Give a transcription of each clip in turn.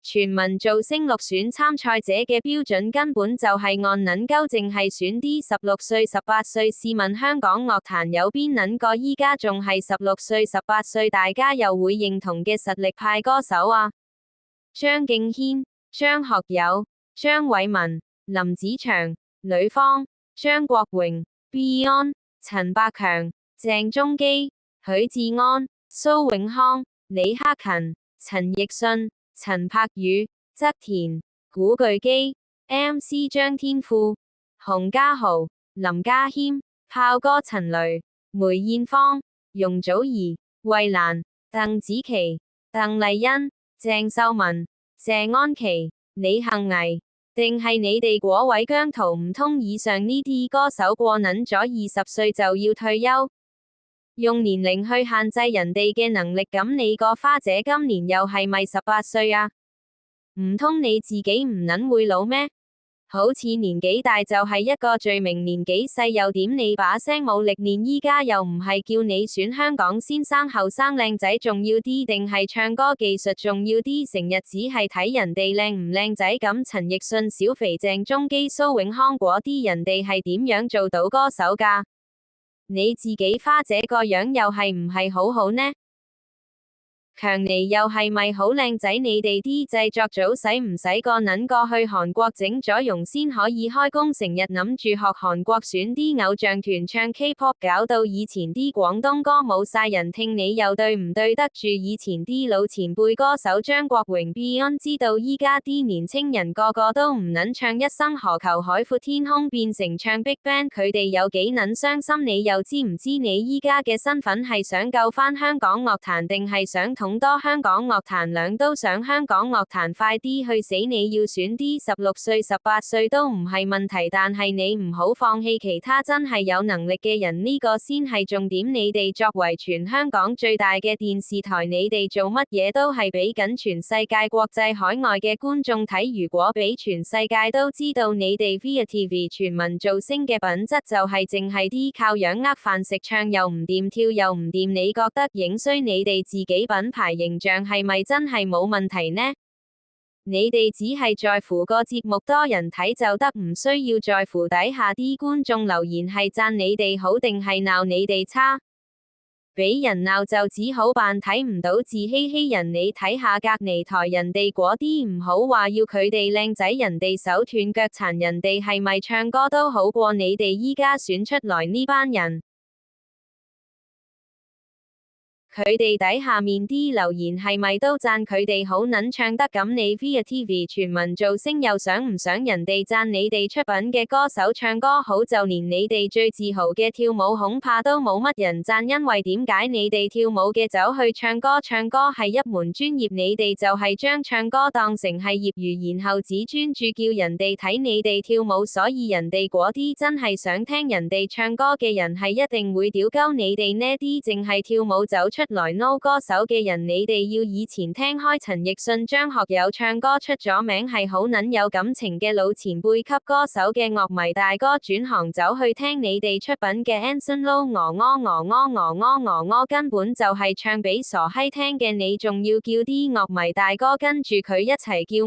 全民造星6選參賽者嘅標準根本就係按撚鳩淨係選啲16歲、18歲，試問香港樂壇有邊撚個依家仲係16歲、18歲大家又會認同嘅實力派歌手啊？張敬軒、張學友、張偉文、林子祥、呂方、張國榮、Beyond、陳百強、鄭中基、許志安、蘇永康、李克勤、陳奕迅、陳柏宇、側田、古巨基、MC 張天賦、洪嘉豪、林家謙、炮哥陳雷、梅艷芳、容祖兒、衛蘭、鄧紫棋、鄧麗欣、鄭秀文、謝安琪、李幸倪，定係你哋嗰位姜濤？唔通以上呢啲歌手過撚咗20歲就要退休？用年齡去限制人哋嘅能力，咁你個花姐今年又係咪18歲啊？唔通你自己唔撚會老咩？好似年紀大就係一個罪名，年紀細又點？你把聲冇歷練，依家又唔係叫你選香港先生後生靚仔重要啲，定係唱歌技術重要啲？成日只係睇人哋靚唔靚仔咁，陳奕迅、小肥、鄭中基、蘇永康嗰啲人哋係點樣做到歌手㗎？你自己花姐個樣又係唔係好好呢？強尼又係咪好靚仔？你哋啲製作組使唔使個撚過去韓國整咗容先可以開工？成日諗住學韓國選啲偶像團唱 K-pop， 搞到以前啲廣東歌冇晒人聽，你又對唔對得住以前啲老前輩歌手？張國榮 Beyond 知道依家啲年青人個個都唔撚唱一生何求海闊天空，變成唱 Big Bang， 佢哋有幾撚傷心？你又知唔知你依家嘅身份係想救返香港樂壇，定係想統多香港樂壇？兩都想，香港樂壇快啲去死！你要選啲16歲、18歲都唔係問題，但係你唔好放棄其他真係有能力嘅人，呢個先係重點。你哋作為全香港最大嘅電視台，你哋做乜嘢都係俾緊全世界國際海外嘅觀眾睇。如果俾全世界都知道你哋 ViuTV 全民造星嘅品質就係淨係啲靠樣呃飯食，唱又唔掂，跳又唔掂，你覺得影衰你哋自己品牌形象係咪真係冇問題呢？你哋只係在乎個節目多人睇就得，唔需要在乎底下啲觀眾留言係讚你哋好定係鬧你哋差。俾人鬧就只好扮睇唔到，自欺欺人。你睇下隔離台人哋嗰啲，唔好話要佢哋靚仔，人哋手斷腳殘，人哋係咪唱歌都好過你哋依家選出來呢班人？佢哋底下面啲留言係咪都讚佢哋好撚唱得？咁你 ViuTV 全民造星又想唔想人哋讚你哋出品嘅歌手唱歌好？就連你哋最自豪嘅跳舞恐怕都冇乜人讚，因為點解你哋跳舞嘅走去唱歌？唱歌係一門專業，你哋就係將唱歌當成係業餘，然後只專注叫人哋睇你哋跳舞，所以人哋嗰啲真係想聽人哋唱歌嘅人係一定會屌鳩你哋呢啲淨係跳舞走出來 no 歌手嘅人。你哋要以前聽開陳奕迅、張學友唱歌出咗名係好撚有感情嘅老前輩級歌手嘅樂迷大哥，轉行走去聽你哋出品嘅 Anson Lo 根本就係唱俾傻閪聽嘅，你仲要叫啲樂迷大哥跟住佢一齊叫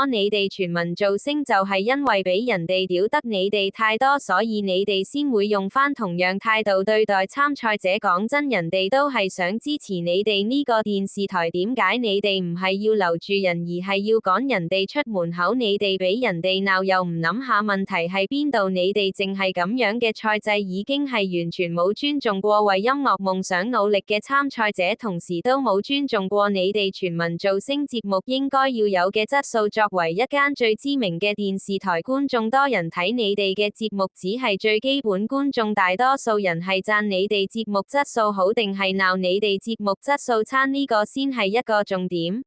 你哋全民造星就係因為俾人哋屌得你哋太多，所以你哋先會用返同樣態度對待參賽者。講真，人哋都係想支持你哋呢個電視台，點解你哋唔係要留住人，而係要趕人哋出門口？你哋俾人哋鬧又唔諗下問題係邊度？你哋淨係咁樣嘅賽制已經係完全冇尊重過為音樂夢想努力嘅參賽者，同時都冇尊重過你哋全民造星節目應該要有嘅質素。作為一間最知名嘅電視台，觀眾多人睇你哋嘅節目只係最基本，觀眾大多數人係讚你哋節目質素好定係鬧你哋節目質素差，呢個先係一個重點。